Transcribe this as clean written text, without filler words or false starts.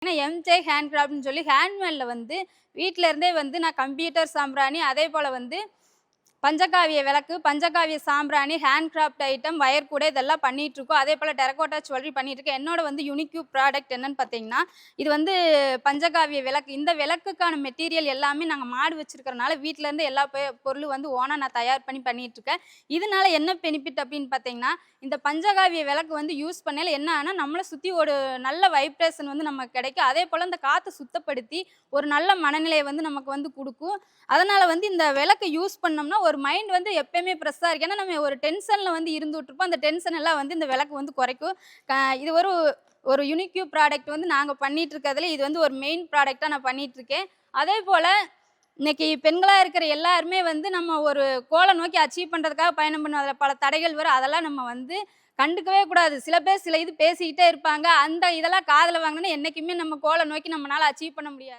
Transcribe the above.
ஏன்னா MJ hand கிராஃப்ட்னு சொல்லி ஹேண்ட்மேட்ல வந்து வீட்ல இருந்தே வந்து நான் கம்ப்யூட்டர் சாம்பிராணி, அதே போல வந்து பஞ்சகாவிய விளக்கு, பஞ்சகாவிய சாம்பிராணி, ஹேண்ட் கிராஃப்ட் ஐட்டம், வயர் கூடை இதெல்லாம் பண்ணிட்டுருக்கோம். அதே போல டெரகோட்டா ஜுவல்லரி பண்ணிட்டுருக்கேன். என்னோட வந்து யூனிக் ப்ராடக்ட் என்னன்னு பார்த்தீங்கன்னா, இது வந்து பஞ்சகாவிய விளக்கு. இந்த விளக்குக்கான மெட்டீரியல் எல்லாமே நாங்க மாடு வச்சிருக்கிறனால, வீட்லேருந்து எல்லா பொருளும் வந்து ஓனா நான் தயார் பண்ணி பண்ணிட்டுருக்கேன். இதனால என்ன பெனிஃபிட் அப்படின்னு பார்த்தீங்கன்னா, இந்த பஞ்சகாவிய விளக்கு வந்து யூஸ் பண்ணையில என்ன ஆகும்னா, நம்மள சுத்தி ஒரு நல்ல வைப்ரேஷன் வந்து நமக்கு கிடைக்கும். அதே போல இந்த காத்த சுத்தப்படுத்தி, ஒரு நல்ல மனநிலைய வந்து நமக்கு வந்து குடுக்கும். அதனால வந்து இந்த விளக்க யூஸ் பண்ணோம்னா, ஒரு மைண்ட் வந்து எப்பயுமே ஃப்ரெஷ்ஷா இருக்கு. ஏன்னா நம்ம ஒரு டென்ஷன்ல வந்து இருந்துட்டுருப்போம். அந்த டென்ஷன் எல்லாம் வந்து இந்த விளக்கு வந்து குறைக்கும். இது ஒரு ஒரு யூனிக் ப்ராடக்ட் வந்து நாங்க பண்ணிட்டு இருக்கிறதுல இது வந்து ஒரு மெயின் ப்ராடக்ட்டா நான் பண்ணிட்டு இருக்கேன். அதே போல இன்னைக்கு பெண்களா இருக்கிற எல்லாருமே வந்து நம்ம ஒரு கோல நோக்கி அச்சீவ் பண்றதுக்காக பயணம் பண்ணுவோம். அதுல பல தடைகள் வரும். அதெல்லாம் நம்ம வந்து கண்டுக்கவே கூடாது. சில பேர் சில இது பேசிக்கிட்டே இருப்பாங்க. அந்த இதெல்லாம் காதுல வாங்குனோம்னா என்னைக்குமே நம்ம கோல நோக்கி நம்மனால அச்சீவ் பண்ண முடியாது.